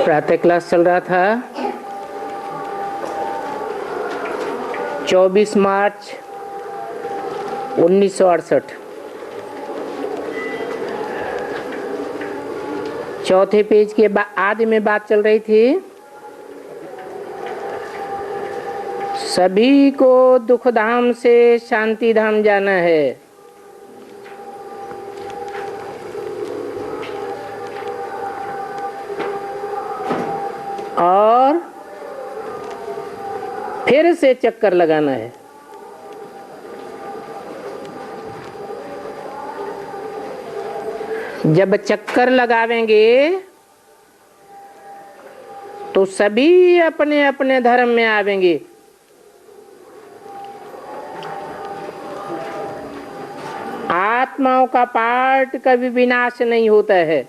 प्रातः क्लास चल रहा था 24 मार्च 1968। चौथे पेज के आधे में बात चल रही थी, सभी को दुख धाम से शांति धाम जाना है। और फिर से चक्कर लगाना है। जब चक्कर लगावेंगे तो सभी अपने अपने धर्म में आवेंगे। आत्माओं का पार्ट कभी विनाश नहीं होता है।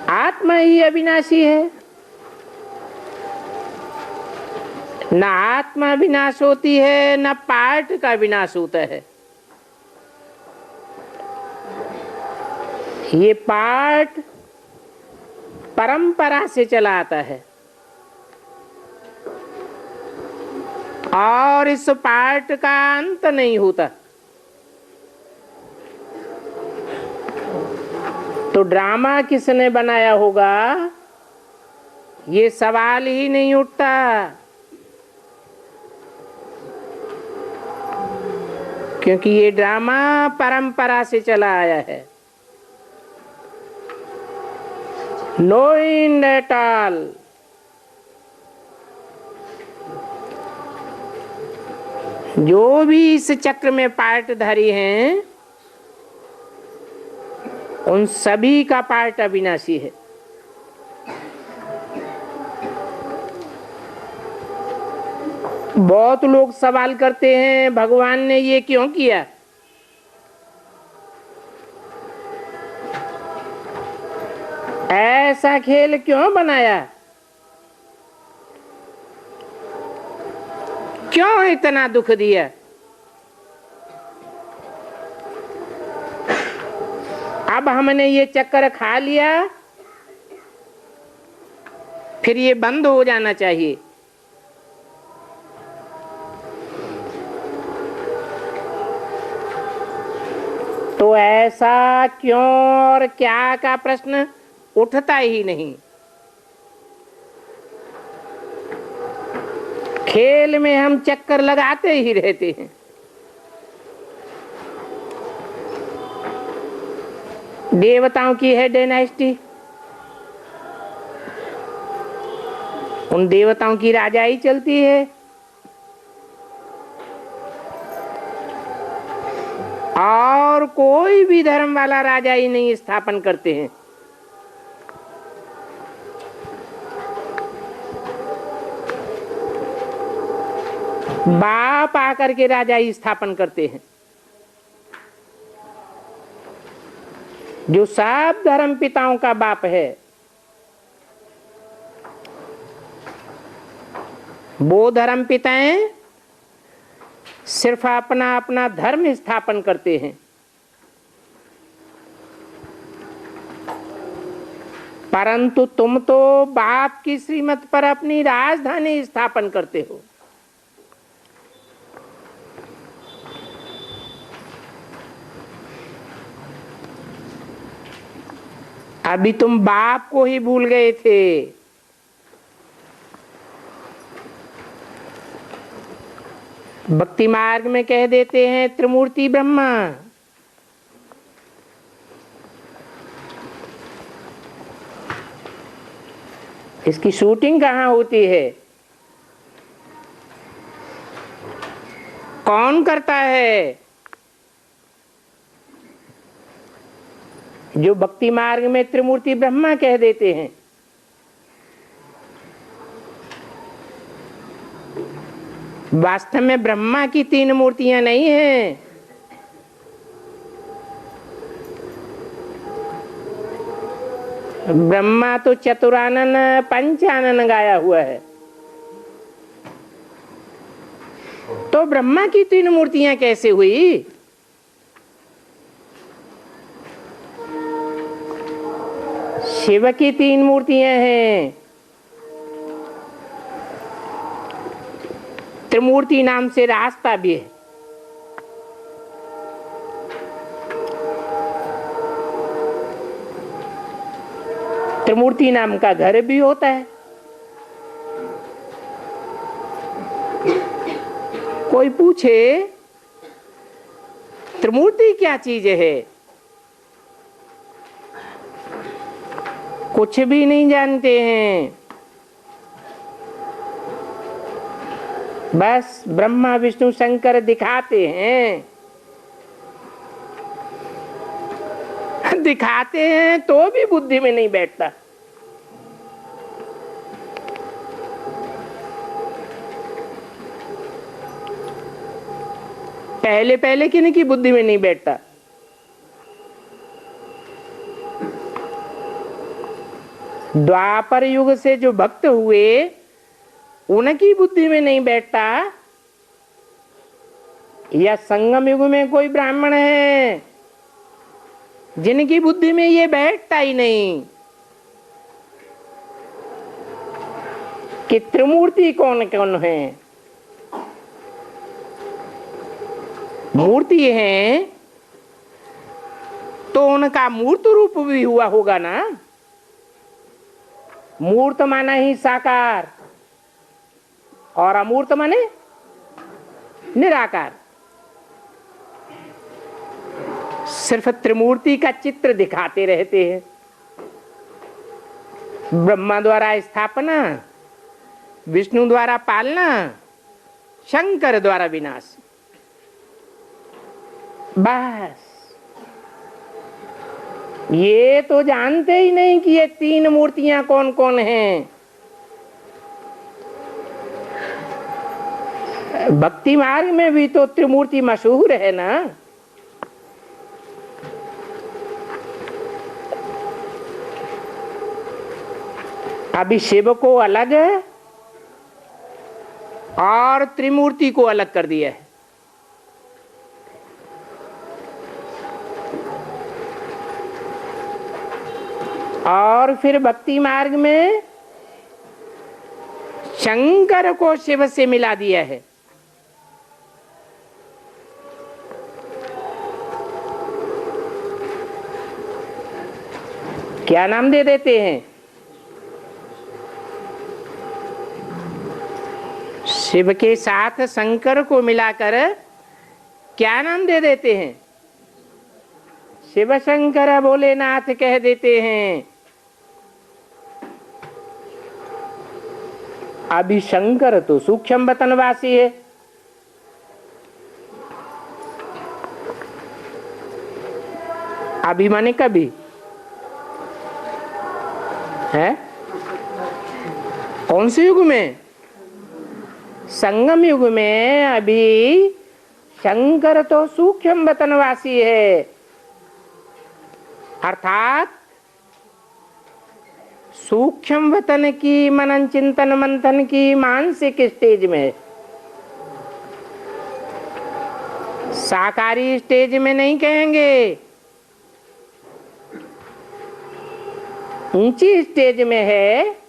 आत्मा ही अविनाशी है। न आत्मा विनाश होती है, न पार्ट का विनाश होता है। ये पार्ट परंपरा से चला आता है और इस पार्ट का अंत नहीं होता। तो ड्रामा किसने बनाया होगा, ये सवाल ही नहीं उठता। क्योंकि ये ड्रामा परंपरा से चला आया है। No end at all. जो भी इस चक्र में पार्टधारी हैं, उन सभी का पार्ट अविनाशी है। बहुत लोग सवाल करते हैं, भगवान ने ये क्यों किया? ऐसा खेल क्यों बनाया? क्यों इतना दुख दिया? अब हमने ये चक्कर खा लिया, फिर ये बंद हो जाना चाहिए। तो ऐसा क्यों और क्या का प्रश्न उठता ही नहीं। खेल में हम चक्कर लगाते ही रहते हैं। देवताओं की है डायनेस्टी, उन देवताओं की राजाई चलती है। और कोई भी धर्म वाला राजाई नहीं स्थापन करते हैं। बाप आकर के राजाई स्थापन करते हैं। जो सब धर्म पिताओं का बाप है, वो धर्म पिताएं सिर्फ अपना अपना धर्म स्थापन करते हैं। परंतु तुम तो बाप की श्रीमत पर अपनी राजधानी स्थापन करते हो। अभी तुम बाप को ही भूल गए थे। भक्ति मार्ग में कह देते हैं त्रिमूर्ति ब्रह्मा। इसकी शूटिंग कहाँ होती है? कौन करता है? जो भक्ति मार्ग में त्रिमूर्ति ब्रह्मा कह देते हैं। वास्तव में ब्रह्मा की 3 मूर्तियां नहीं हैं। ब्रह्मा तो चतुरानन पंचानन गाया हुआ है। तो ब्रह्मा की 3 मूर्तियां कैसे हुई? शिव की 3 मूर्तियां हैं। त्रिमूर्ति नाम से रास्ता भी है। त्रिमूर्ति नाम का घर भी होता है। कोई पूछे त्रिमूर्ति क्या चीज है, कुछ भी नहीं जानते हैं। बस ब्रह्मा विष्णु शंकर दिखाते हैं, दिखाते हैं तो भी बुद्धि में नहीं बैठता। पहले पहले किन्हीं की बुद्धि में नहीं बैठता। द्वापर युग से जो भक्त हुए उनकी बुद्धि में नहीं बैठता, या संगम युग में कोई ब्राह्मण है जिनकी बुद्धि में ये बैठता ही नहीं कि त्रिमूर्ति कौन कौन है। मूर्ति है तो उनका मूर्त रूप भी हुआ होगा ना। मूर्त माना ही साकार और अमूर्त माने निराकार। सिर्फ त्रिमूर्ति का चित्र दिखाते रहते हैं। ब्रह्मा द्वारा स्थापना, विष्णु द्वारा पालना, शंकर द्वारा विनाश। बस ये तो जानते ही नहीं कि ये 3 मूर्तियां कौन कौन हैं। भक्ति मार्ग में भी तो त्रिमूर्ति मशहूर है ना। अभी शिव को अलग और त्रिमूर्ति को अलग कर दिया है। और फिर भक्ति मार्ग में शंकर को शिव से मिला दिया है। क्या नाम दे देते हैं? शिव के साथ शंकर को मिलाकर क्या नाम दे देते हैं? शिव शंकर भोलेनाथ कह देते हैं। अभी शंकर तो सूक्ष्म वतनवासी है। अभी माने कभी है? कौन से युग में? संगम युग में अभी शंकर तो सूक्ष्म वतनवासी है, अर्थात सूक्ष्म वतन की मनन चिंतन मंथन की मानसिक स्टेज में, साकारी स्टेज में नहीं कहेंगे, ऊंची स्टेज में है,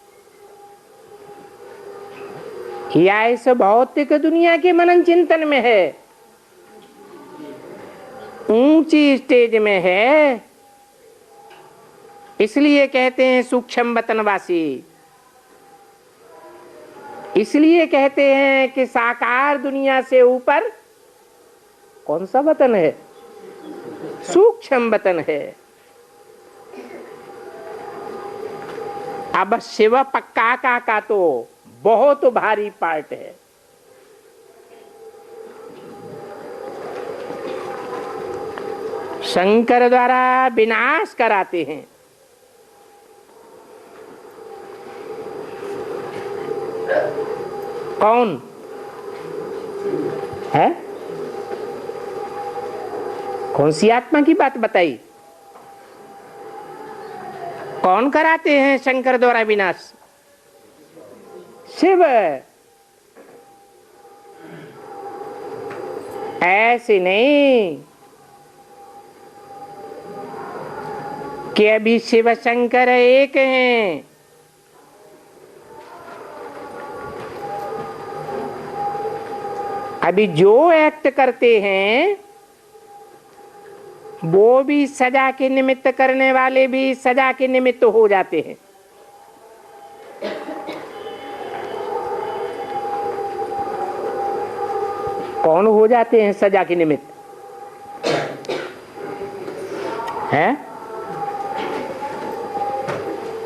या इस भौतिक दुनिया के मनन चिंतन में है। ऊंची स्टेज में है, इसलिए कहते हैं सूक्ष्म वतनवासी। इसलिए कहते हैं कि साकार दुनिया से ऊपर कौन सा वतन है? सूक्ष्म वतन है। अब शिव पक्का का तो बहुत भारी पार्ट है। शंकर द्वारा विनाश कराते हैं। कौन है? कौन सी आत्मा की बात बताई? कौन कराते हैं शंकर द्वारा विनाश? शिव। ऐसे नहीं, कि अभी शिव शंकर एक हैं। अभी जो एक्ट करते हैं वो भी सजा के निमित्त, करने वाले भी सजा के निमित्त हो जाते हैं। कौन हो जाते हैं सजा के निमित्त? है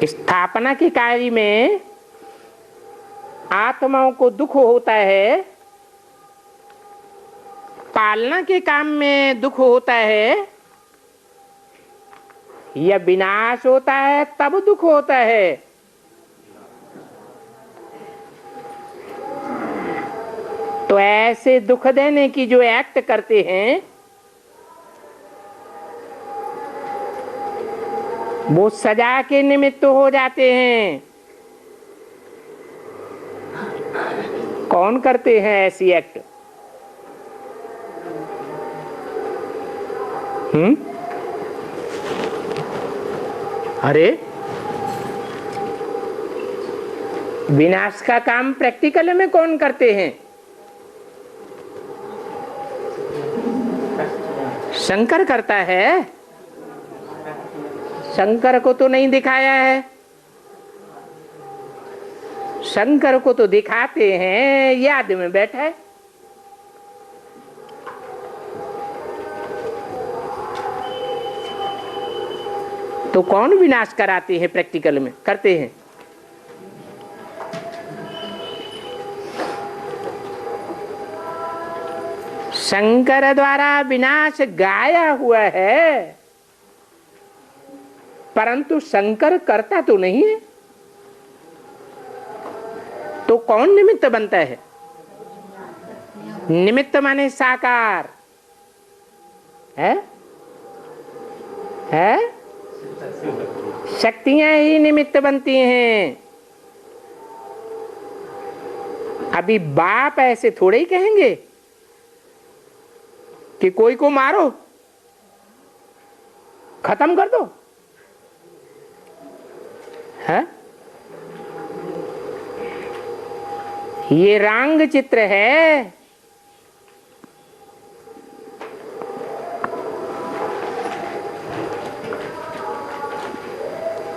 स्थापना के कार्य में आत्माओं को दुख होता है, पालना के काम में दुख होता है, या विनाश होता है तब दुख होता है। तो ऐसे दुख देने की जो एक्ट करते हैं वो सजा के निमित्त हो जाते हैं। कौन करते हैं ऐसी एक्ट? अरे विनाश का काम प्रैक्टिकल में कौन करते हैं? शंकर करता है। शंकर को तो नहीं दिखाया है, शंकर को तो दिखाते हैं याद में बैठा है। तो कौन विनाश कराते हैं प्रैक्टिकल में? करते हैं शंकर द्वारा विनाश गाया हुआ है, परंतु शंकर करता तो नहीं है। तो कौन निमित्त बनता है? निमित्त माने साकार है, शक्तियां ही निमित्त बनती हैं। अभी बाप ऐसे थोड़े ही कहेंगे कि कोई को मारो, खत्म कर दो, है? ये रंग चित्र है।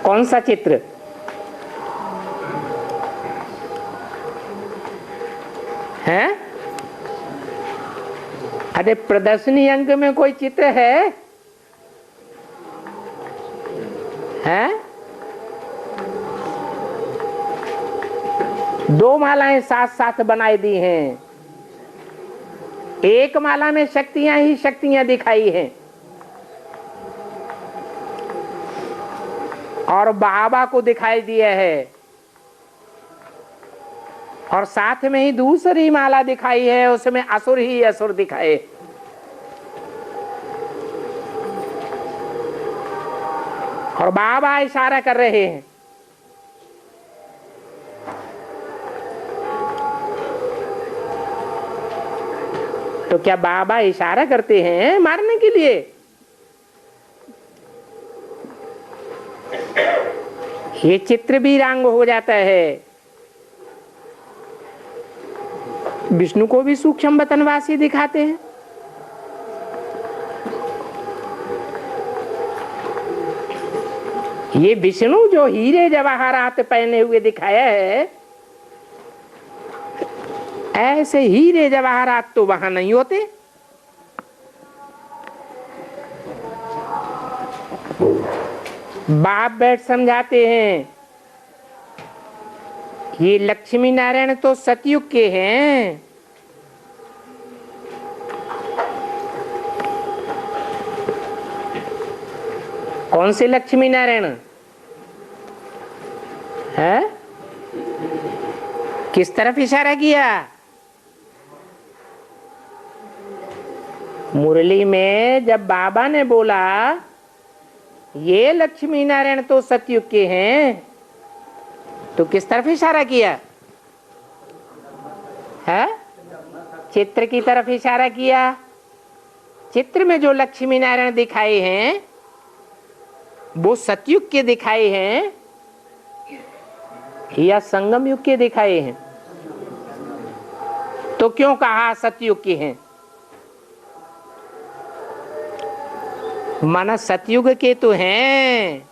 कौन सा चित्र? है? अरे प्रदर्शनी अंक में कोई चित्र है? दो मालाएं साथ साथ बनाई दी हैं। एक माला में शक्तियां ही शक्तियां दिखाई हैं और बाबा को दिखाई दिया है, और साथ में ही दूसरी माला दिखाई है, उसमें असुर ही असुर दिखाए। और बाबा इशारा कर रहे हैं। तो क्या बाबा इशारा करते हैं मारने के लिए? ये चित्र भी रंग हो जाता है। विष्णु को भी सूक्ष्म वतनवासी दिखाते हैं। ये विष्णु जो हीरे जवाहरात पहने हुए दिखाया है, ऐसे हीरे जवाहरात तो वहां नहीं होते। बाप बैठ समझाते हैं ये लक्ष्मी नारायण तो सतयुग के हैं। कौन से लक्ष्मी नारायण है? किस तरफ इशारा किया? मुरली में जब बाबा ने बोला ये लक्ष्मी नारायण तो सतयुग के हैं, तो किस तरफ इशारा किया है? चित्र की तरफ इशारा किया। चित्र में जो लक्ष्मी नारायण दिखाए हैं वो सतयुग के दिखाए हैं या संगम युग के दिखाए हैं? तो क्यों कहा सतयुग के हैं? माना सतयुग के तो हैं,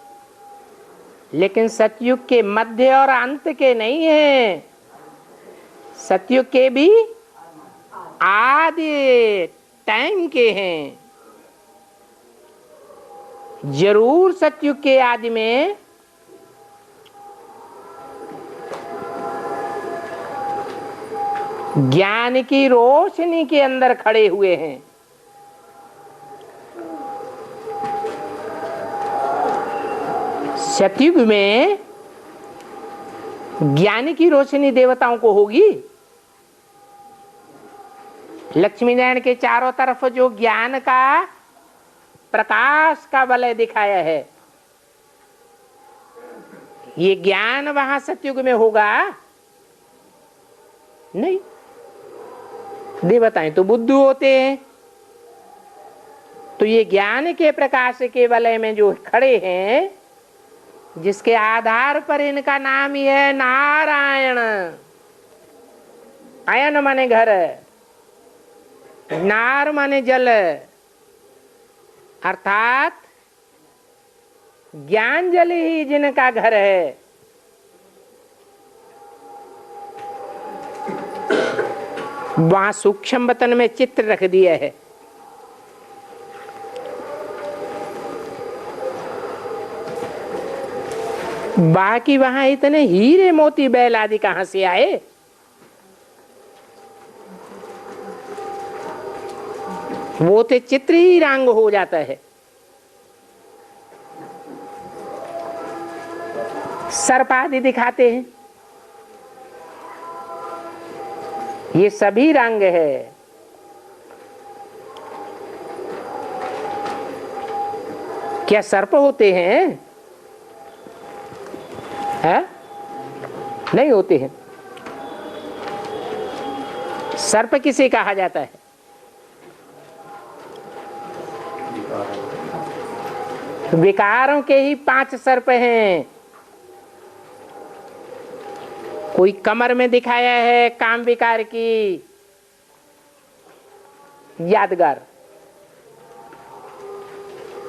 लेकिन सतयुग के मध्य और अंत के नहीं है। सतयुग के भी आदि टाइम के हैं। जरूर सतयुग के आदि में ज्ञान की रोशनी के अंदर खड़े हुए हैं। सतयुग में ज्ञान की रोशनी देवताओं को होगी। लक्ष्मी नारायण के चारों तरफ जो ज्ञान का प्रकाश का वलय दिखाया है, ये ज्ञान वहां सतयुग में होगा नहीं। देवताएं तो बुद्धू होते हैं, तो ये ज्ञान के प्रकाश के वलय में जो खड़े हैं, जिसके आधार पर इनका नाम ही है नारायण। अयन माने घर, नार माने जल, अर्थात ज्ञान जल ही जिनका घर है। वहां सूक्ष्म वतन में चित्र रख दिया है। बाकी वहां इतने हीरे मोती बैल आदि कहां से आए? वो तो चित्र ही रंग हो जाता है। सर्प आदि दिखाते हैं, ये सभी रंग है। क्या सर्प होते हैं? है? नहीं होते हैं। सर्प किसे कहा जाता है? विकारों के ही 5 सर्प हैं। कोई कमर में दिखाया है काम विकार की यादगार,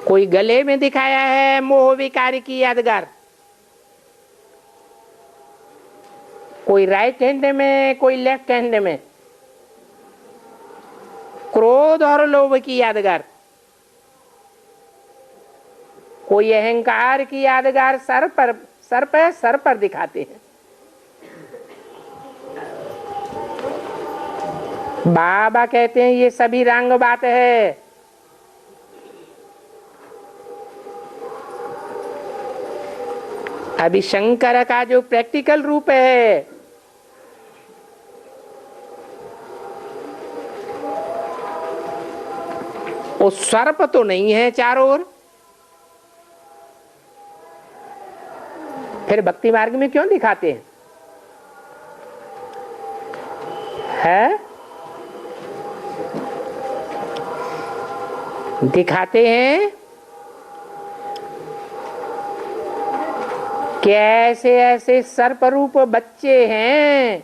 कोई गले में दिखाया है मोह विकार की यादगार, कोई राइट हैंड में, कोई लेफ्ट हैंड में क्रोध और लोभ की यादगार, कोई अहंकार की यादगार सर पर दिखाते हैं। बाबा कहते हैं ये सभी रंग बात है। अभी शंकर का जो प्रैक्टिकल रूप है, वो सर्प तो नहीं है चारों ओर। फिर भक्ति मार्ग में क्यों दिखाते हैं? है? दिखाते हैं कि ऐसे ऐसे सर्प रूप बच्चे हैं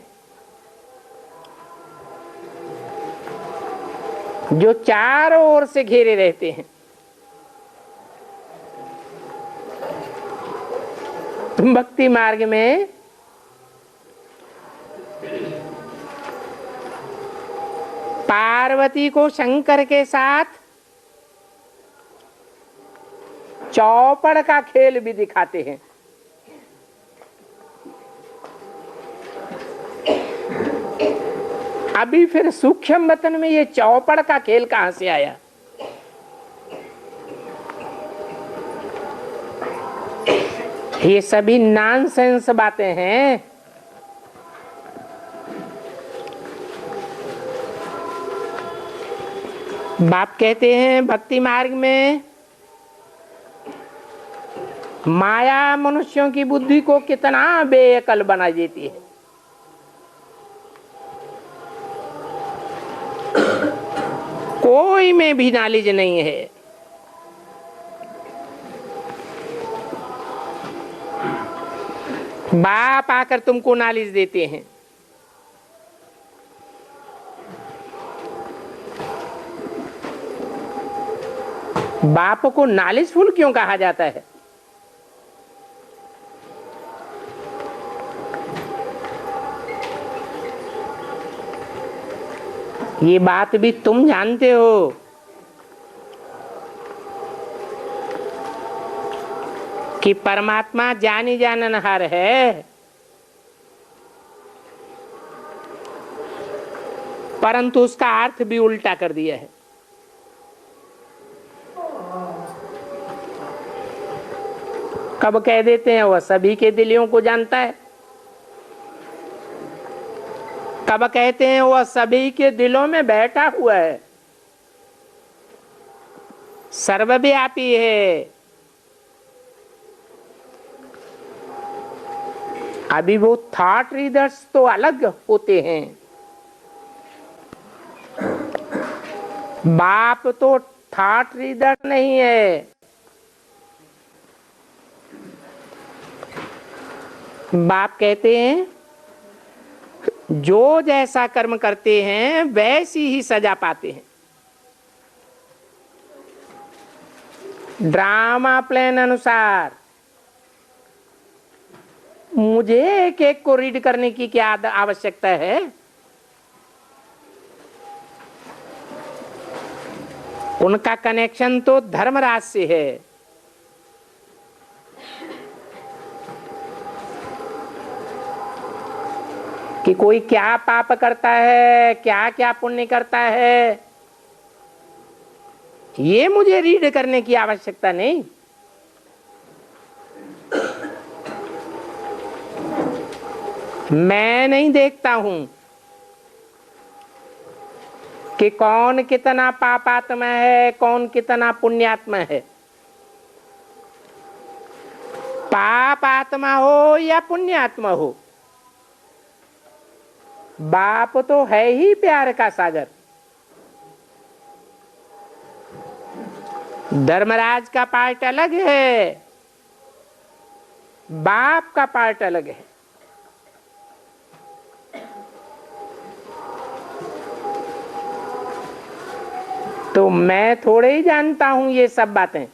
जो चारों ओर से घेरे रहते हैं। भक्ति मार्ग में पार्वती को शंकर के साथ चौपड़ का खेल भी दिखाते हैं। अभी फिर सूक्ष्म वतन में ये चौपड़ का खेल कहां से आया? ये सभी नॉनसेंस बातें हैं। बाप कहते हैं भक्ति मार्ग में माया मनुष्यों की बुद्धि को कितना बेअकल बना देती है। कोई में भी नॉलेज नहीं है। बाप आकर तुमको नॉलेज देते हैं। बाप को नॉलेजफुल क्यों कहा जाता है? ये बात भी तुम जानते हो कि परमात्मा जानी जाननहार है, परंतु उसका अर्थ भी उल्टा कर दिया है। कब कह देते हैं वह सभी के दिलों को जानता है, कब कहते हैं वह सभी के दिलों में बैठा हुआ है, सर्वव्यापी है। अभी वो थॉट रीडर्स तो अलग होते हैं, बाप तो थॉट रीडर नहीं है। बाप कहते हैं जो जैसा कर्म करते हैं वैसी ही सजा पाते हैं। ड्रामा प्लान अनुसार मुझे एक एक को रीड करने की क्या आवश्यकता है? उनका कनेक्शन तो धर्मराज से है। कि कोई क्या पाप करता है, क्या क्या पुण्य करता है, ये मुझे रीड करने की आवश्यकता नहीं। मैं नहीं देखता हूं कि कौन कितना पापात्मा है, कौन कितना पुण्यात्मा है। पाप आत्मा हो या पुण्यात्मा हो, बाप तो है ही प्यार का सागर। धर्मराज का पार्ट अलग है, बाप का पार्ट अलग है। तो मैं थोड़े ही जानता हूं ये सब बातें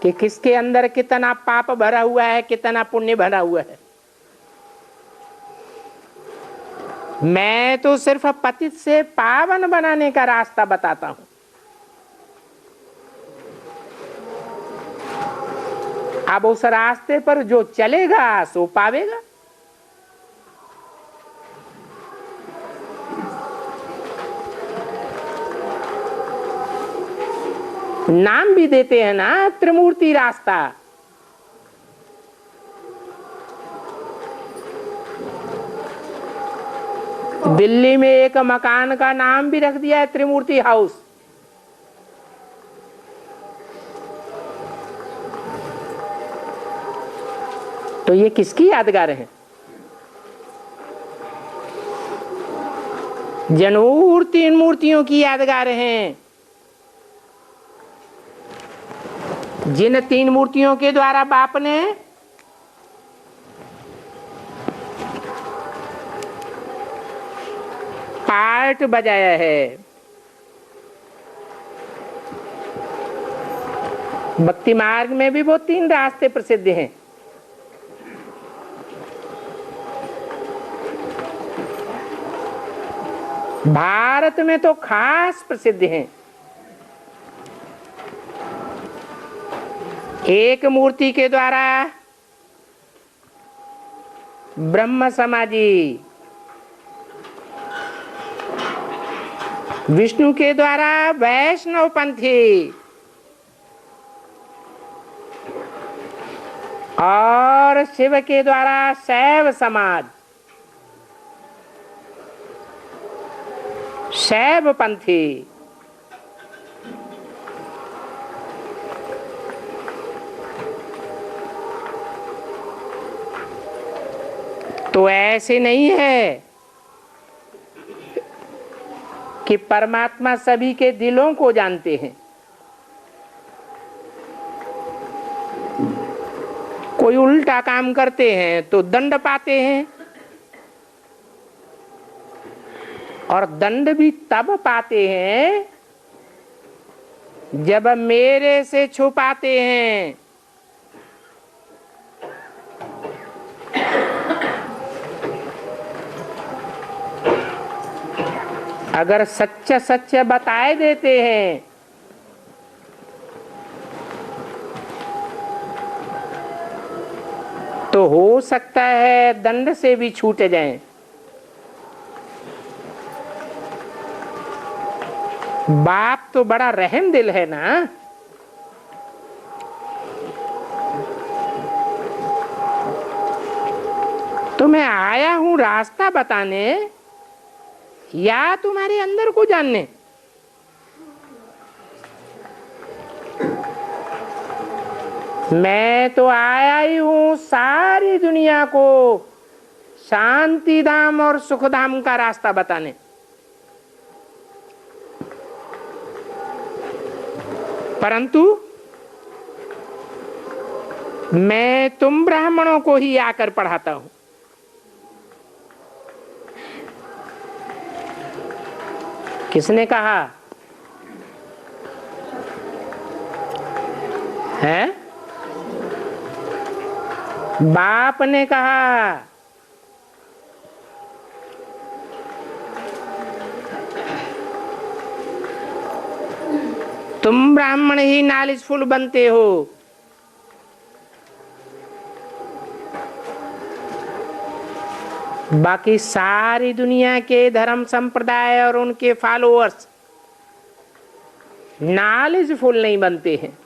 कि किसके अंदर कितना पाप भरा हुआ है, कितना पुण्य भरा हुआ है। मैं तो सिर्फ पतित से पावन बनाने का रास्ता बताता हूं। अब उस रास्ते पर जो चलेगा सो पावेगा। नाम भी देते हैं ना, त्रिमूर्ति रास्ता। दिल्ली में एक मकान का नाम भी रख दिया है त्रिमूर्ति हाउस। तो ये किसकी यादगार है? जनूर तीन मूर्तियों की यादगार हैं, जिन तीन मूर्तियों के द्वारा बाप ने पार्ट बजाया है। भक्ति मार्ग में भी वो तीन रास्ते प्रसिद्ध हैं। भारत में तो खास प्रसिद्ध हैं। एक मूर्ति के द्वारा ब्रह्म समाजी, विष्णु के द्वारा वैष्णव पंथी और शिव के द्वारा शैव समाज, शैव पंथी। तो ऐसे नहीं है कि परमात्मा सभी के दिलों को जानते हैं। कोई उल्टा काम करते हैं तो दंड पाते हैं, और दंड भी तब पाते हैं जब मेरे से छुपाते हैं। अगर सच्चा सच्चा बताए देते हैं तो हो सकता है दंड से भी छूट जाएं। बाप तो बड़ा रहम दिल है ना। तो मैं आया हूं रास्ता बताने या तुम्हारे अंदर को जानने। मैं तो आया ही हूं सारी दुनिया को शांति धाम और सुख धाम का रास्ता बताने। परंतु मैं तुम ब्राह्मणों को ही आकर पढ़ाता हूं। किसने कहा है? बाप ने कहा। तुम ब्राह्मण ही नॉलेजफुल बनते हो। बाकी सारी दुनिया के धर्म संप्रदाय और उनके फॉलोअर्स नॉलेजफुल नहीं बनते हैं।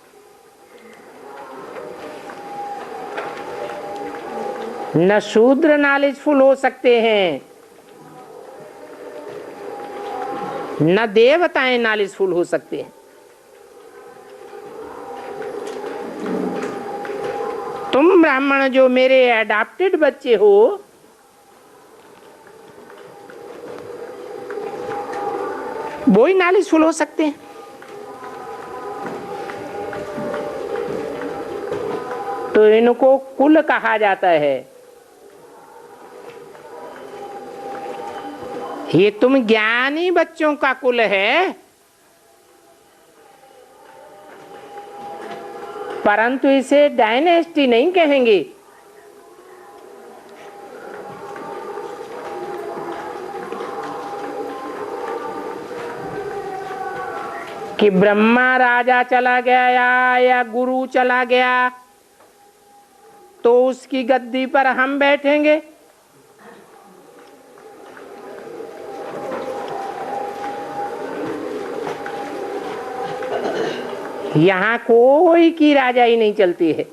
न शूद्र नॉलेजफुल हो सकते हैं, न देवताएं नॉलेजफुल हो सकते हैं। तुम ब्राह्मण जो मेरे एडॉप्टेड बच्चे हो, वो ही नॉलेजफुल हो सकते हैं। तो इनको कुल कहा जाता है। ये तुम ज्ञानी बच्चों का कुल है, परंतु इसे डायनेस्टी नहीं कहेंगे। कि ब्रह्मा राजा चला गया या गुरु चला गया तो उसकी गद्दी पर हम बैठेंगे। यहां कोई की राजाई नहीं चलती है।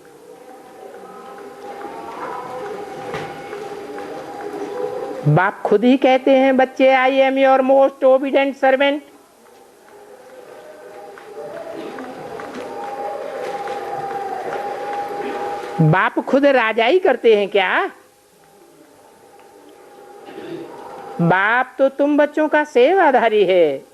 बाप खुद ही कहते हैं बच्चे, I am your most obedient servant. बाप खुद राजाई करते हैं क्या? बाप तो तुम बच्चों का सेवाधारी है।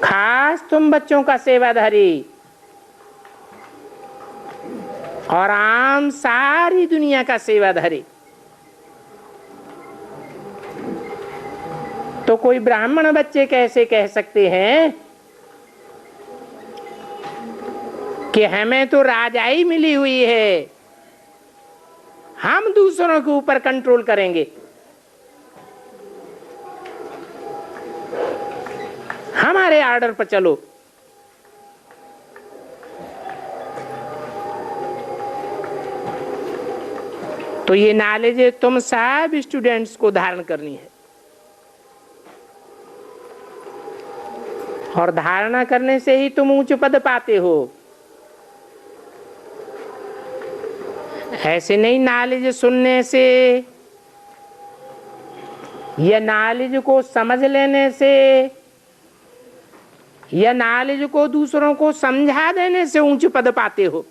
खास तुम बच्चों का सेवाधारी, और आम सारी दुनिया का सेवाधारी। तो कोई ब्राह्मण बच्चे कैसे कह सकते हैं कि हमें तो राजाई मिली हुई है, हम दूसरों के ऊपर कंट्रोल करेंगे, हमारे ऑर्डर पर चलो। तो ये नॉलेज तुम सब स्टूडेंट्स को धारण करनी है, और धारणा करने से ही तुम उच्च पद पाते हो। ऐसे नहीं नॉलेज सुनने से या नॉलेज को समझ लेने से या नॉलेज को दूसरों को समझा देने से ऊंच पद पाते हो।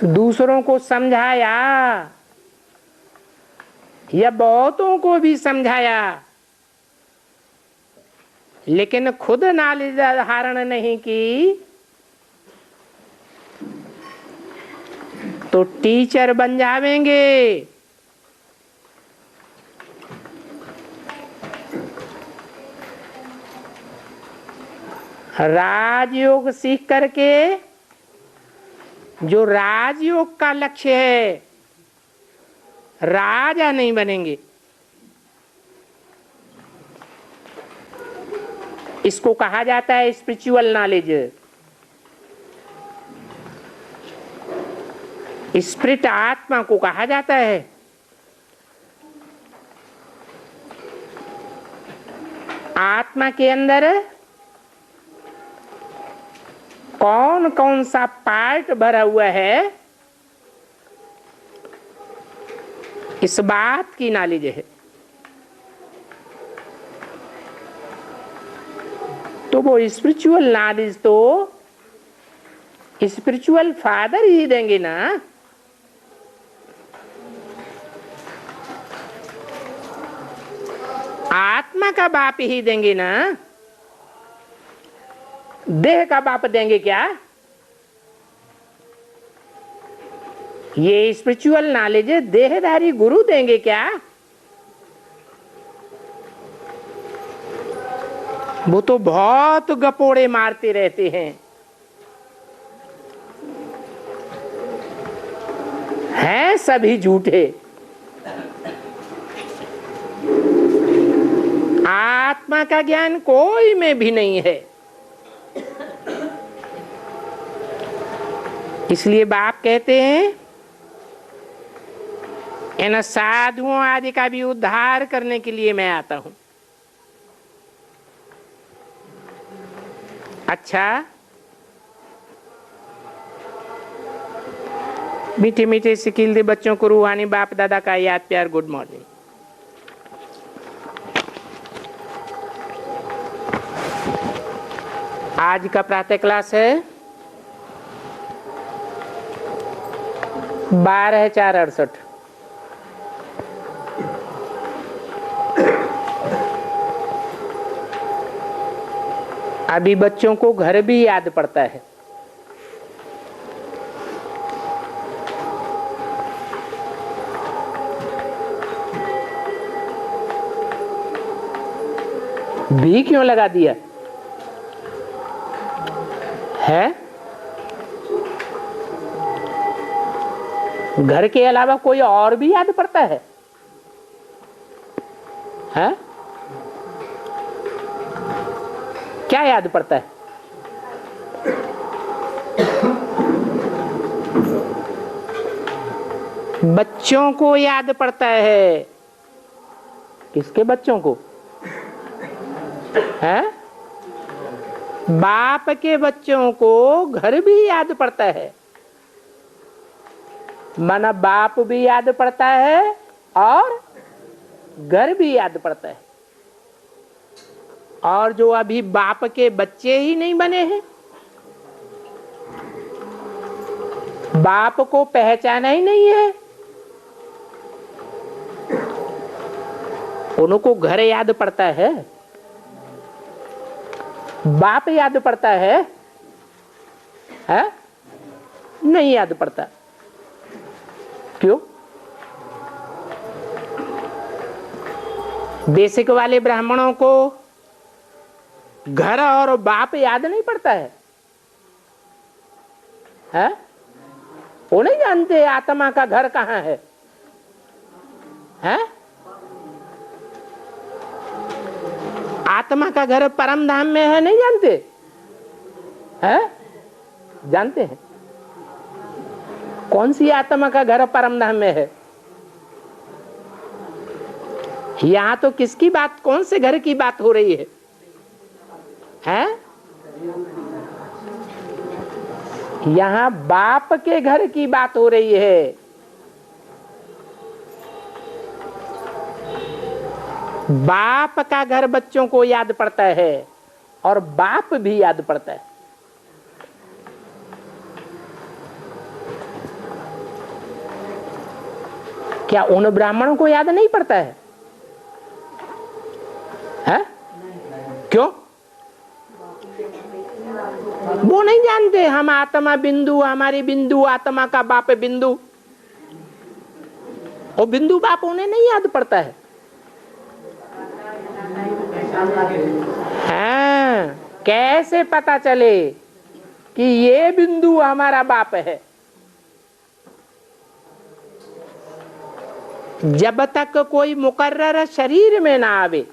दूसरों को समझाया या बहुतों को भी समझाया लेकिन खुद नॉलेज धारण नहीं की तो टीचर बन जावेंगे। राजयोग सीख करके जो राजयोग का लक्ष्य है, राजा नहीं बनेंगे। इसको कहा जाता है स्पिरिचुअल नॉलेज। स्पिरिट आत्मा को कहा जाता है। आत्मा के अंदर कौन कौन सा पार्ट भरा हुआ है, इस बात की नॉलेज है। तो वो स्पिरिचुअल नॉलेज तो स्पिरिचुअल फादर ही देंगे ना। आत्मा का बाप ही देंगे ना। देह का बाप देंगे क्या? ये स्पिरिचुअल नॉलेज देहधारी गुरु देंगे क्या? वो तो बहुत गपोड़े मारते रहते हैं सभी झूठे। आत्मा का ज्ञान कोई में भी नहीं है। इसलिए बाप कहते हैं इन साधुओं आदि का भी उद्धार करने के लिए मैं आता हूं। अच्छा, मीठे मीठे सिखिल दे बच्चों को रूहानी बाप दादा का याद प्यार गुड मॉर्निंग। आज का प्रातः क्लास है 12/4/68। अभी बच्चों को घर भी याद पड़ता है। भी क्यों लगा दिया है? घर के अलावा कोई और भी याद पड़ता है? हैं? क्या याद पड़ता है? बच्चों को याद पड़ता है। किसके बच्चों को? हैं? बाप के बच्चों को घर भी याद पड़ता है। माना बाप भी याद पड़ता है और घर भी याद पड़ता है। और जो अभी बाप के बच्चे ही नहीं बने हैं, बाप को पहचाना ही नहीं है, उनको घर याद पड़ता है, बाप याद पड़ता है? नहीं याद पड़ता। क्यों? बेसिक वाले ब्राह्मणों को घर और बाप याद नहीं पड़ता है? वो नहीं जानते आत्मा का घर कहाँ है? आत्मा का घर परम धाम में है, नहीं जानते? जानते हैं? कौन सी आत्मा का घर परम धाम में है? यहां तो किसकी बात, कौन से घर की बात हो रही है? यहां बाप के घर की बात हो रही है। बाप का घर बच्चों को याद पड़ता है और बाप भी याद पड़ता है। क्या उन ब्राह्मणों को याद नहीं पड़ता है? क्यों? वो नहीं जानते हम आत्मा बिंदु, हमारी बिंदु आत्मा का बाप बिंदु। वो बिंदु बाप उन्हें नहीं याद पड़ता है। हाँ, कैसे पता चले कि ये बिंदु हमारा बाप है? जब तक कोई मुकर्रर शरीर में ना आवे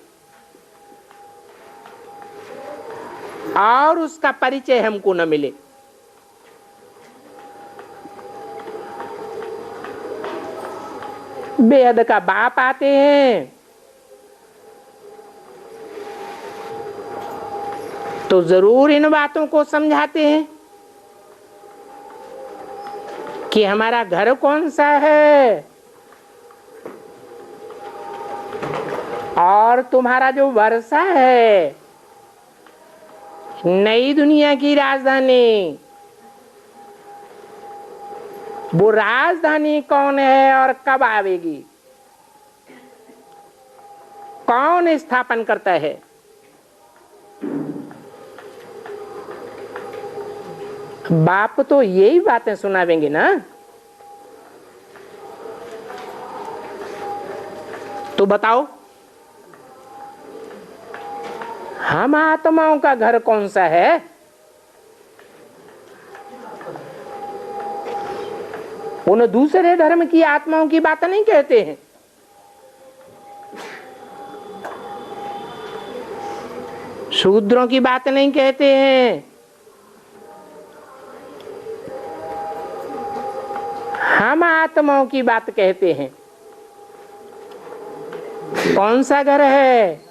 और उसका परिचय हमको न मिले। बेहद का बाप आते हैं तो जरूर इन बातों को समझाते हैं कि हमारा घर कौन सा है और तुम्हारा जो वर्षा है, नई दुनिया की राजधानी, वो राजधानी कौन है और कब आवेगी, कौन स्थापन करता है? बाप तो यही बातें सुनावेंगे ना। तो बताओ हम आत्माओं का घर कौन सा है? उन दूसरे धर्म की आत्माओं की बात नहीं कहते हैं। शूद्रों की बात नहीं कहते हैं। हम आत्माओं की बात कहते हैं। कौन सा घर है?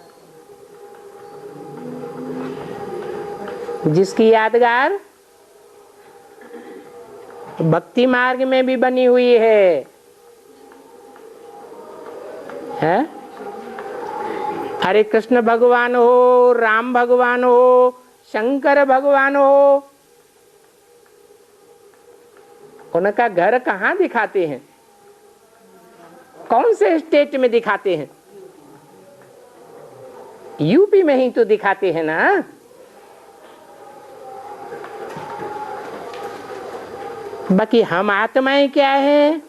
जिसकी यादगार भक्ति मार्ग में भी बनी हुई है? हरे कृष्ण भगवान हो, राम भगवान हो, शंकर भगवान हो, उनका घर कहाँ दिखाते हैं? कौन से स्टेट में दिखाते हैं? यूपी में ही तो दिखाते हैं ना। बाकी हम आत्माएं क्या हैं,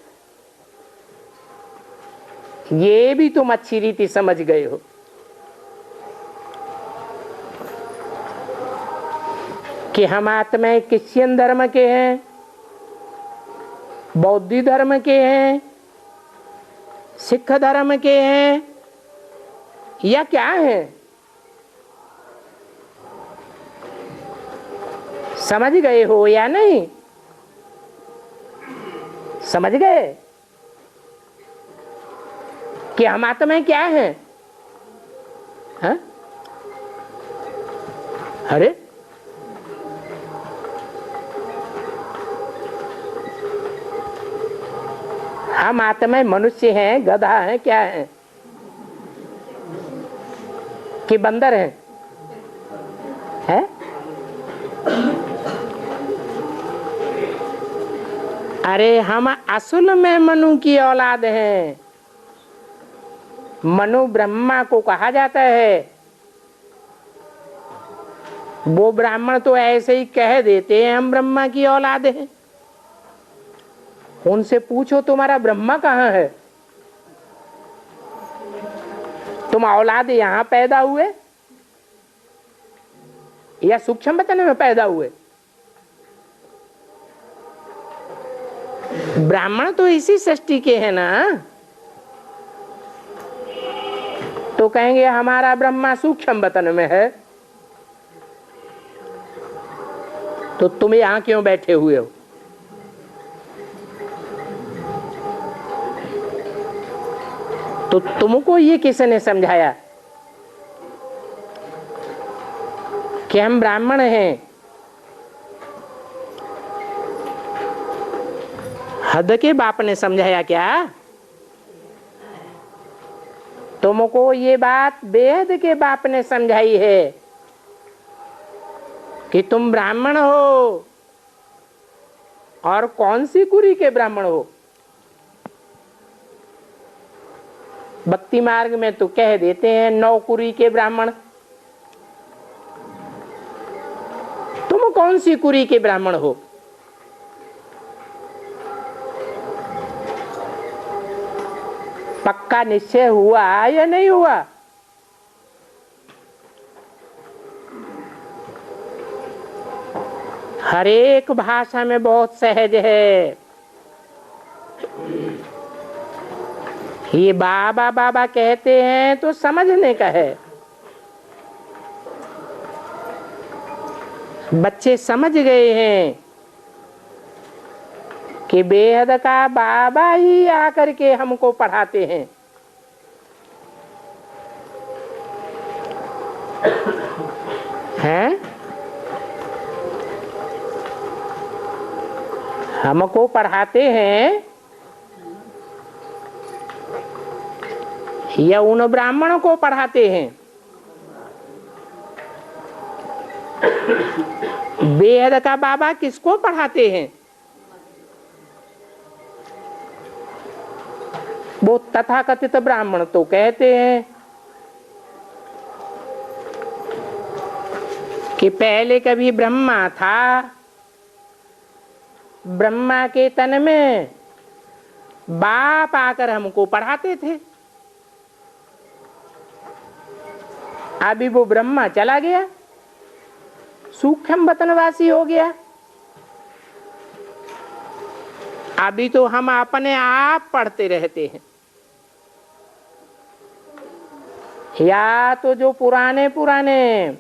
ये भी तुम अच्छी रीति समझ गए हो। कि हम आत्माएं क्रिश्चियन धर्म के हैं, बौद्ध धर्म के हैं, सिख धर्म के हैं, या क्या हैं? समझ गए हो या नहीं? समझ गए कि हम आत्माएं क्या हैं? हाँ? अरे हम आत्माएं मनुष्य हैं, गधा हैं, क्या हैं कि बंदर हैं? हैं? अरे हम असल में मनु की औलाद हैं। मनु ब्रह्मा को कहा जाता है। वो ब्राह्मण तो ऐसे ही कह देते हैं हम ब्रह्मा की औलाद हैं। उनसे पूछो तुम्हारा ब्रह्मा कहाँ है? तुम औलाद यहां पैदा हुए या सूक्ष्म वतन में पैदा हुए? ब्राह्मण तो इसी सृष्टि के हैं ना। तो कहेंगे हमारा ब्रह्मा सूक्ष्म वतन में है। तो तुम यहां क्यों बैठे हुए हो? तो तुमको ये किसने समझाया कि हम ब्राह्मण हैं? हद के बाप ने समझाया क्या? तुमको ये बात बेहद के बाप ने समझाई है कि तुम ब्राह्मण हो। और कौन सी कुरी के ब्राह्मण हो? भक्ति मार्ग में तो कह देते हैं 9 कुरी के ब्राह्मण। तुम तुम कौन सी कुरी के ब्राह्मण हो? पक्का निश्चय हुआ या नहीं हुआ? हर एक भाषा में बहुत सहज है। ये बाबा बाबा कहते हैं तो समझने का है। बच्चे समझ गए हैं कि बेहद का बाबा ही आकर के हमको पढ़ाते हैं। हैं? हमको पढ़ाते हैं या उन ब्राह्मणों को पढ़ाते हैं? बेहद का बाबा किसको पढ़ाते हैं? वो तथाकथित ब्राह्मण तो कहते हैं कि पहले कभी ब्रह्मा था, ब्रह्मा के तन में बाप आकर हमको पढ़ाते थे। अभी वो ब्रह्मा चला गया, सूक्ष्म वतनवासी हो गया। अभी तो हम अपने आप पढ़ते रहते हैं। या तो जो पुराने पुराने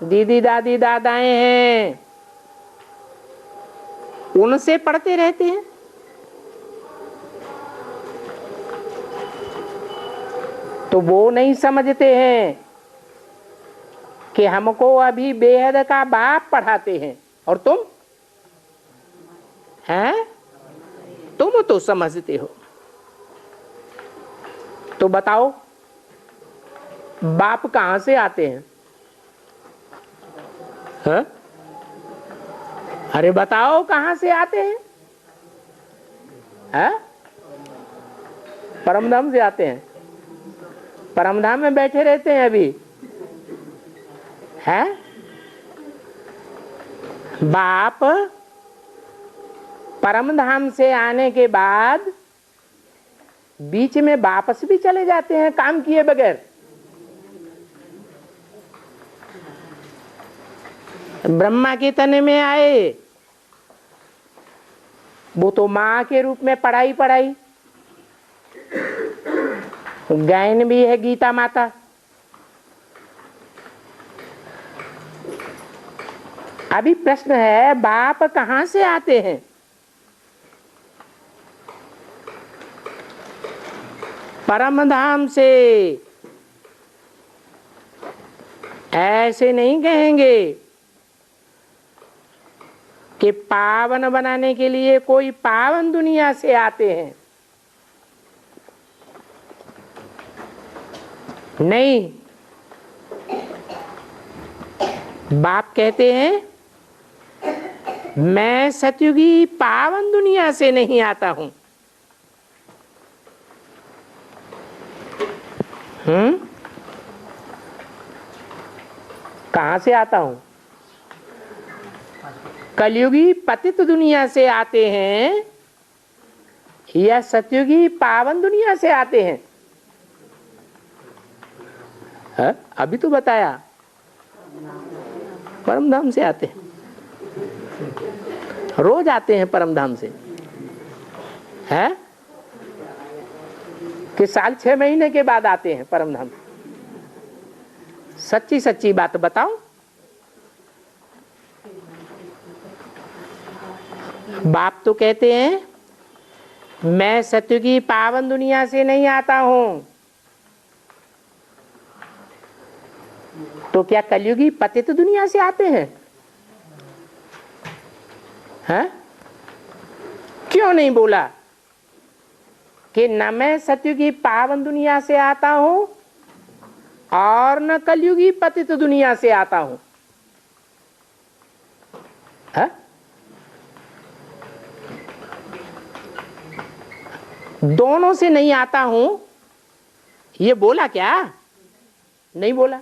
दीदी दादी दादाएं हैं उनसे पढ़ते रहते हैं, तो वो नहीं समझते हैं कि हमको अभी बेहद का बाप पढ़ाते हैं। और तुम हैं, तुम तो समझते हो। तो बताओ बाप कहां से आते हैं? हाँ? अरे बताओ कहां से आते हैं? हाँ? परमधाम से आते हैं। परमधाम में बैठे रहते हैं अभी, है? बाप परमधाम से आने के बाद बीच में वापस भी चले जाते हैं काम किए बगैर। ब्रह्मा के तने में आए, वो तो मां के रूप में पढ़ाई पढ़ाई, गायन भी है गीता माता। अभी प्रश्न है बाप कहां से आते हैं? परमधाम से। ऐसे नहीं कहेंगे कि पावन बनाने के लिए कोई पावन दुनिया से आते हैं। नहीं, बाप कहते हैं मैं सतयुगी पावन दुनिया से नहीं आता हूं। कहां से आता हूं? कलयुगी पतित दुनिया से आते हैं या सतयुगी पावन दुनिया से आते हैं? है? अभी तो बताया परमधाम से आते हैं। रोज आते हैं परमधाम से, है कि साल 6 महीने के बाद आते हैं परमधाम? सच्ची सच्ची बात बताओ। बाप तो कहते हैं मैं सत्युगी पावन दुनिया से नहीं आता हूं। तो क्या कलयुगी पतित दुनिया से आते हैं? हैं? क्यों नहीं बोला कि न मैं सत्युगी पावन दुनिया से आता हूं और न कलयुगी पतित दुनिया से आता हूं? है? दोनों से नहीं आता हूं, ये बोला क्या? नहीं बोला।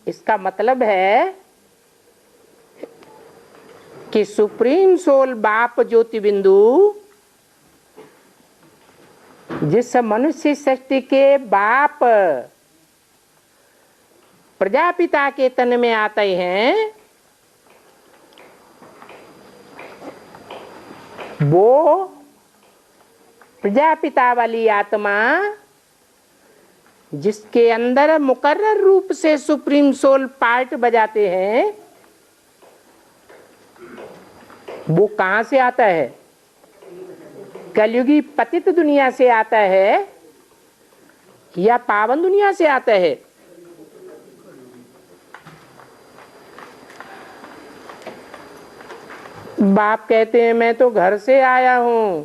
इसका मतलब है कि सुप्रीम सोल बाप ज्योति बिंदु जिस मनुष्य सृष्टि के बाप प्रजापिता के तन में आते हैं, वो प्रजापिता वाली आत्मा जिसके अंदर मुकर्रर रूप से सुप्रीम सोल पार्ट बजाते हैं, वो कहां से आता है? कलयुगी पतित दुनिया से आता है या पावन दुनिया से आता है? बाप कहते हैं मैं तो घर से आया हूं।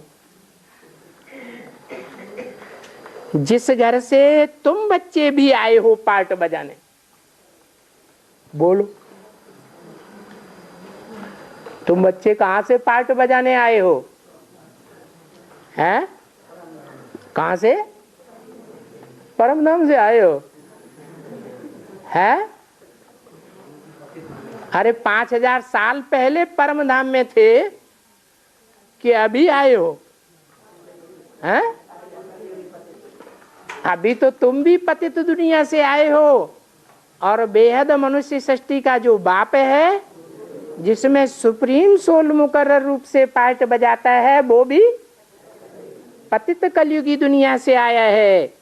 जिस घर से तुम बच्चे भी आए हो पार्ट बजाने, बोलो तुम बच्चे कहां से पार्ट बजाने आए हो? हैं? कहां से? परमधाम से आए हो? हैं? अरे 5000 साल पहले परमधाम में थे कि अभी आए हो? हैं? अभी तो तुम भी पतित दुनिया से आए हो और बेहद मनुष्य सृष्टि का जो बाप है, जिसमें सुप्रीम सोल मुकर्रर रूप से पार्ट बजाता है, वो भी पतित कलयुगी दुनिया से आया है।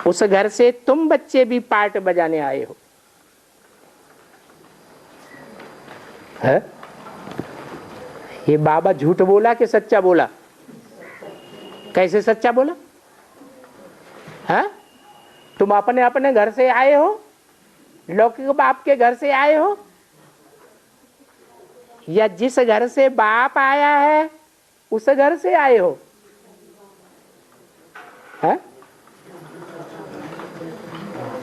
उस घर से तुम बच्चे भी पार्ट बजाने आए हो। है? ये बाबा झूठ बोला कि सच्चा बोला? कैसे सच्चा बोला? है? तुम अपने अपने घर से आए हो, लौकिक बाप के घर से आए हो, या जिस घर से बाप आया है उस घर से आए हो? है?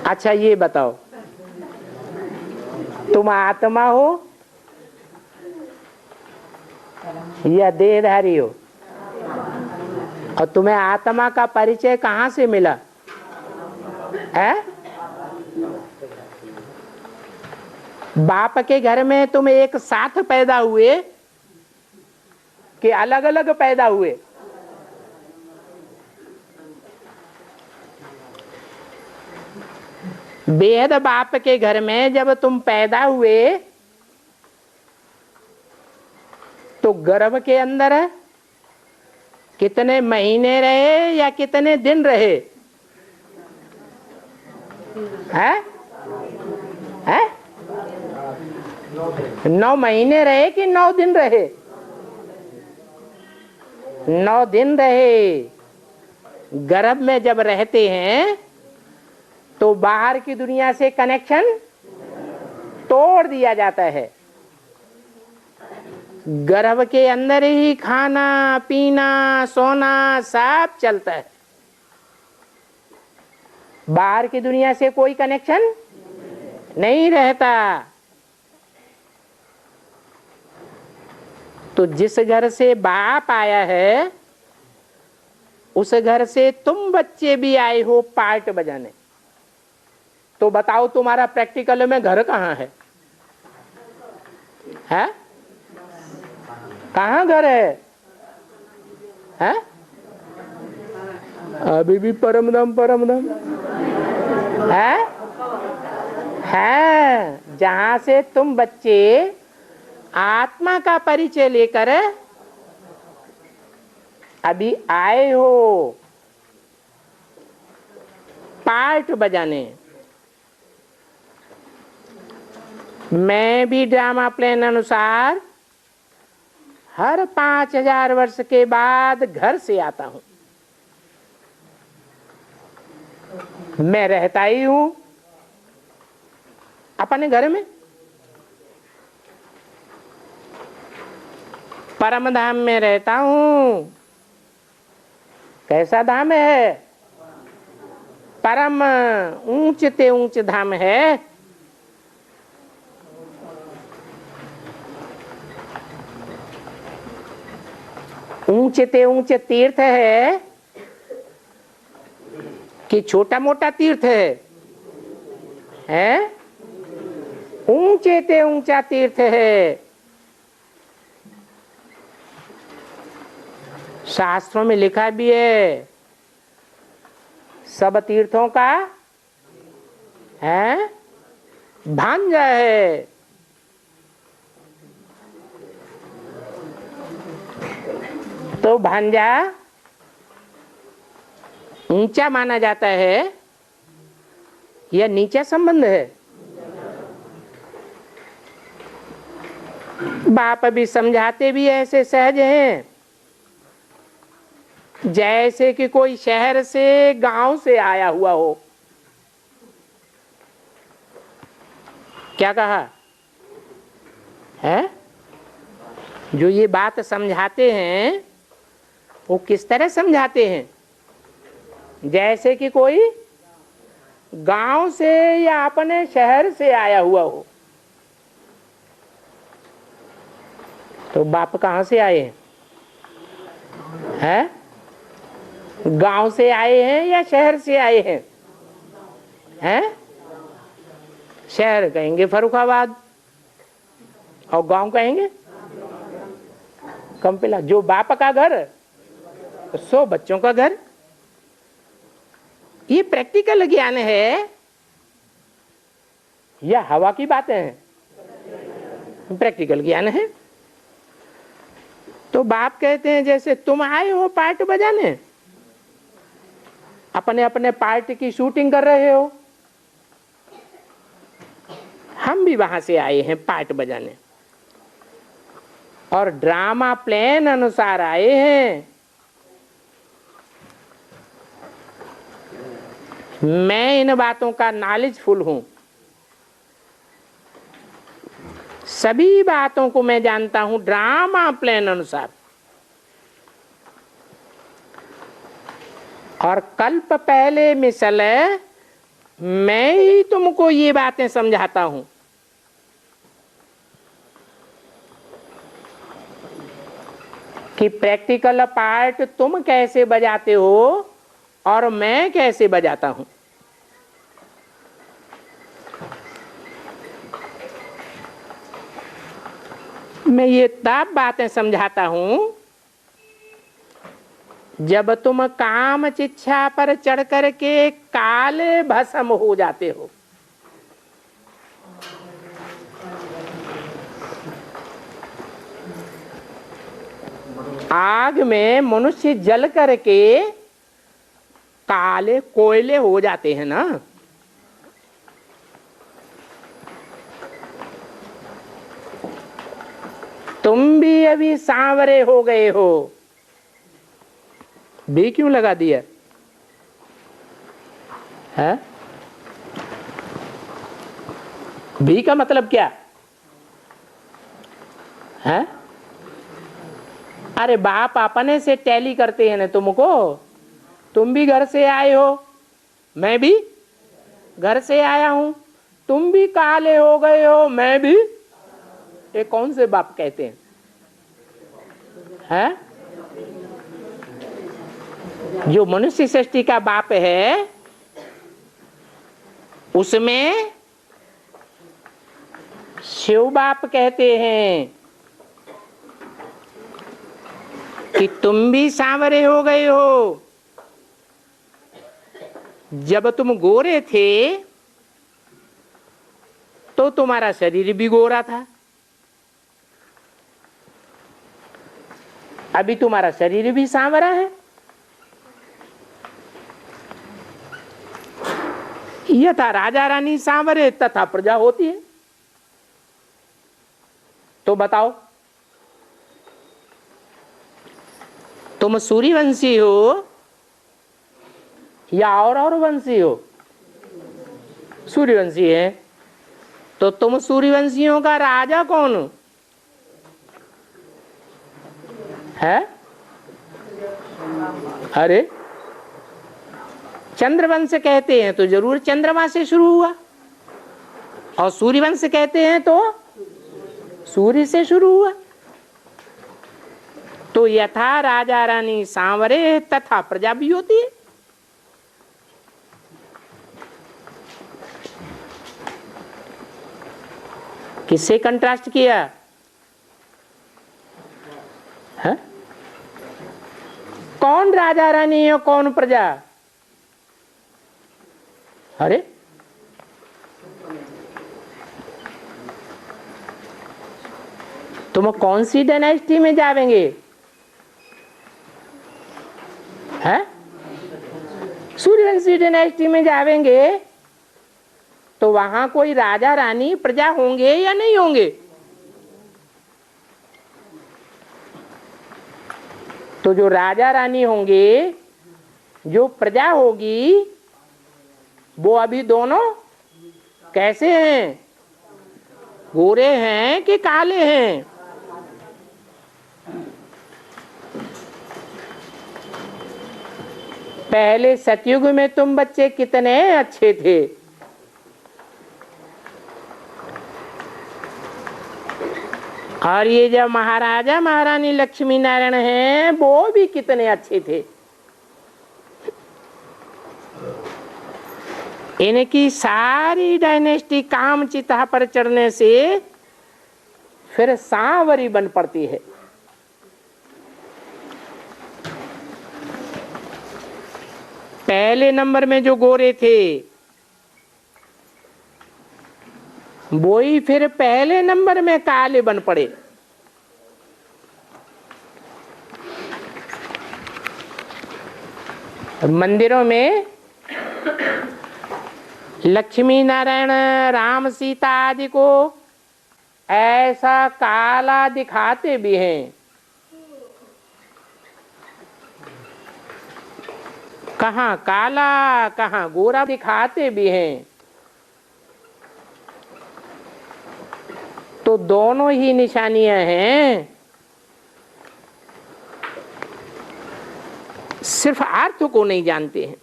अच्छा ये बताओ, तुम आत्मा हो या देहधारी हो? और तुम्हें आत्मा का परिचय कहां से मिला? है? बाप के घर में तुम एक साथ पैदा हुए कि अलग अलग पैदा हुए? बेहद बाप के घर में जब तुम पैदा हुए तो गर्भ के अंदर कितने महीने रहे या कितने दिन रहे? हैं? हैं? 9 महीने रहे कि 9 दिन रहे? 9 दिन रहे। गर्भ में जब रहते हैं तो बाहर की दुनिया से कनेक्शन तोड़ दिया जाता है। गर्भ के अंदर ही खाना पीना सोना सब चलता है। बाहर की दुनिया से कोई कनेक्शन नहीं रहता। तो जिस घर से बाप आया है उस घर से तुम बच्चे भी आए हो पार्ट बजाने। तो बताओ तुम्हारा प्रैक्टिकल में घर कहाँ है? है? कहाँ घर है? है? अभी भी परमधाम परमधाम है? है, जहां से तुम बच्चे आत्मा का परिचय लेकर अभी आए हो पार्ट बजाने। मैं भी ड्रामा प्लान अनुसार हर 5000 वर्ष के बाद घर से आता हूं। मैं रहता ही हूं अपने घर में। परम धाम में रहता हूं। कैसा धाम है? परम ऊंच ते ऊंच धाम है। ऊंचे ते ऊंचे तीर्थ है कि छोटा मोटा तीर्थ है? हैं? ऊंचे ते ऊंचा तीर्थ है। शास्त्रों में लिखा भी है, सब तीर्थों का है भांजा है। तो भांजा ऊंचा माना जाता है या नीचा संबंध है? बाप भी समझाते भी ऐसे सहज हैं जैसे कि कोई शहर से गांव से आया हुआ हो। क्या कहा है? जो ये बात समझाते हैं वो किस तरह समझाते हैं? जैसे कि कोई गांव से या अपने शहर से आया हुआ हो। तो बाप कहां से आए हैं? हैं? गांव से आए हैं या शहर से आए हैं? हैं? शहर कहेंगे फर्रुखाबाद और गांव कहेंगे कंपिला। जो बाप का घर सो बच्चों का घर। ये प्रैक्टिकल ज्ञान है या हवा की बातें हैं? प्रैक्टिकल ज्ञान है। तो बाप कहते हैं जैसे तुम आए हो पार्ट बजाने, अपने अपने पार्ट की शूटिंग कर रहे हो, हम भी वहां से आए हैं पार्ट बजाने और ड्रामा प्लान अनुसार आए हैं। मैं इन बातों का नॉलेजफुल हूं, सभी बातों को मैं जानता हूं ड्रामा प्लान अनुसार। और कल्प पहले मिसल मैं ही तुमको ये बातें समझाता हूं। कि प्रैक्टिकल पार्ट तुम कैसे बजाते हो और मैं कैसे बजाता हूं। मैं ये तब बातें समझाता हूं जब तुम काम चिच्छा पर चढ़ करके काले भस्म हो जाते हो। आग में मनुष्य जल करके काले कोयले हो जाते हैं ना। तुम भी अभी सांवरे हो गए हो। भी क्यों लगा दिया है? भी का मतलब क्या है? अरे बाप अपने से टैली करते हैं ना तुमको। तुम भी घर से आए हो, मैं भी घर से आया हूं। तुम भी काले हो गए हो, मैं भी। ये कौन से बाप कहते हैं? हैं? जो मनुष्य सृष्टि का बाप है उसमें शिव बाप कहते हैं कि तुम भी सांवरे हो गए हो। जब तुम गोरे थे तो तुम्हारा शरीर भी गोरा था, अभी तुम्हारा शरीर भी सांवरा है। यथा राजा रानी सांवरे तथा प्रजा होती है। तो बताओ तुम सूर्यवंशी हो या और वंशी हो? सूर्यवंशी है। तो तुम सूर्यवंशियों का राजा कौन है? अरे चंद्रवंश कहते हैं तो जरूर चंद्रमा से शुरू हुआ, और सूर्यवंश कहते हैं तो सूर्य से शुरू हुआ। तो यथा राजा रानी सांवरे तथा प्रजा भी होती है। किससे कंट्रास्ट किया है? कौन राजा रानी और कौन प्रजा? अरे तुम कौन सी डायनेस्टी में जावेंगे? हैं? सूर्यवंशी डायनेस्टी में जावेंगे तो वहां कोई राजा रानी प्रजा होंगे या नहीं होंगे? तो जो राजा रानी होंगे, जो प्रजा होगी, वो अभी दोनों कैसे हैं? गोरे हैं कि काले हैं? पहले सतयुग में तुम बच्चे कितने अच्छे थे, और ये जब महाराजा महारानी लक्ष्मी नारायण हैं वो भी कितने अच्छे थे। इनकी सारी डायनेस्टी काम चिता पर चढ़ने से फिर सांवरी बन पड़ती है। पहले नंबर में जो गोरे थे वो ही फिर पहले नंबर में काले बन पड़े। मंदिरों में लक्ष्मी नारायण राम सीता आदि को ऐसा काला दिखाते भी हैं, कहाँ काला कहाँ गोरा दिखाते भी हैं। तो दोनों ही निशानियां हैं, सिर्फ अर्थ को नहीं जानते हैं।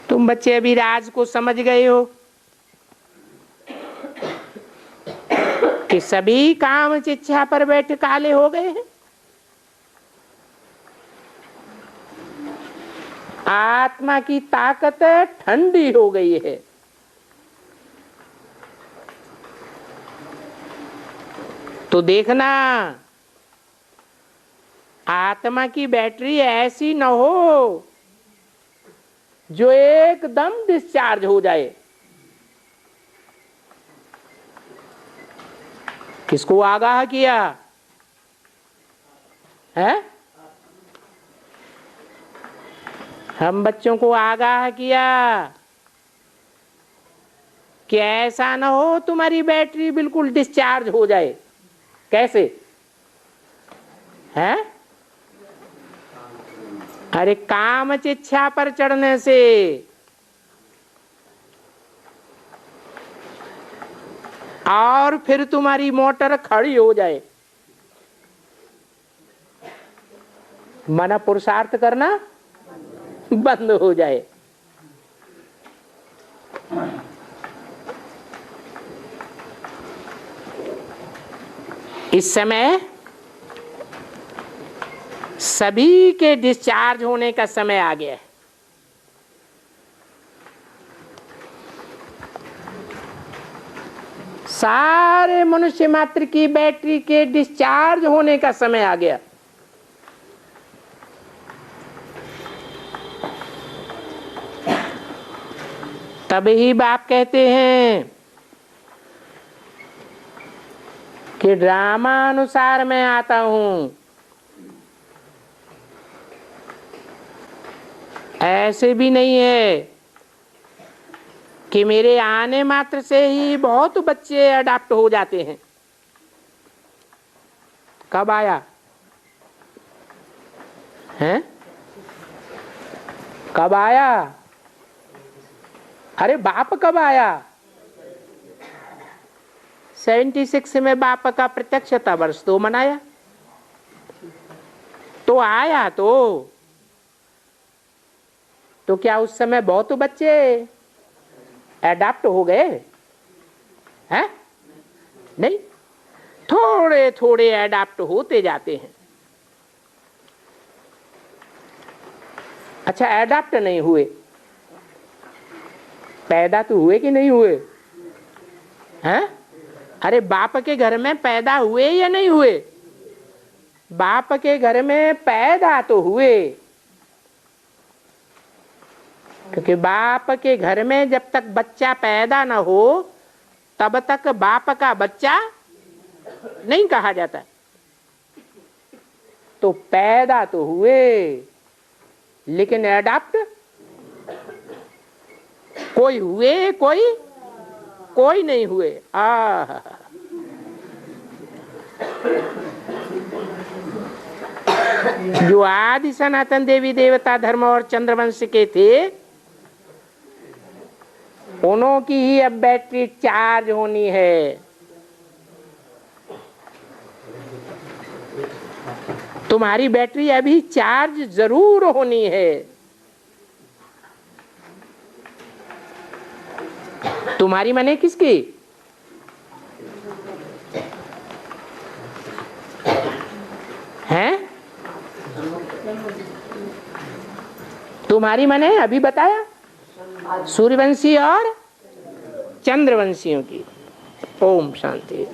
तुम बच्चे अभी राज को समझ गए हो कि सभी काम चिच्छा पर बैठ काले हो गए हैं। आत्मा की ताकत ठंडी हो गई है। तो देखना आत्मा की बैटरी ऐसी न हो जो एकदम डिस्चार्ज हो जाए। किसको आगाह किया है? हम बच्चों को आगाह किया कि ऐसा ना हो तुम्हारी बैटरी बिल्कुल डिस्चार्ज हो जाए। कैसे है? अरे काम चिच्छा पर चढ़ने से। और फिर तुम्हारी मोटर खड़ी हो जाए। मना पुरुषार्थ करना बंद हो जाए। इस समय सभी के डिस्चार्ज होने का समय आ गया है। सारे मनुष्य मात्र की बैटरी के डिस्चार्ज होने का समय आ गया। तभी बाप कहते हैं कि ड्रामा अनुसार मैं आता हूं। ऐसे भी नहीं है कि मेरे आने मात्र से ही बहुत बच्चे अडॉप्ट हो जाते हैं। कब आया है? कब आया? अरे बाप कब आया? 76 में बाप का प्रत्यक्षता वर्ष तो मनाया। तो आया तो क्या उस समय बहुत बच्चे एडाप्ट हो गए हैं? नहीं, थोड़े थोड़े एडाप्ट होते जाते हैं। अच्छा, एडाप्ट नहीं हुए, पैदा तो हुए कि नहीं हुए हैं? अरे बाप के घर में पैदा हुए या नहीं हुए? बाप के घर में पैदा तो हुए, क्योंकि बाप के घर में जब तक बच्चा पैदा ना हो तब तक बाप का बच्चा नहीं कहा जाता। तो पैदा तो हुए लेकिन अडॉप्ट कोई हुए, कोई नहीं हुए। जो आदि सनातन देवी देवता धर्म और चंद्रवंश के थे, उन्हों की ही अब बैटरी चार्ज होनी है। तुम्हारी बैटरी अभी चार्ज जरूर होनी है। तुम्हारी माने किसकी? हैं? तुम्हारी माने अभी बताया सूर्यवंशी और चंद्रवंशियों की। ओम शांति।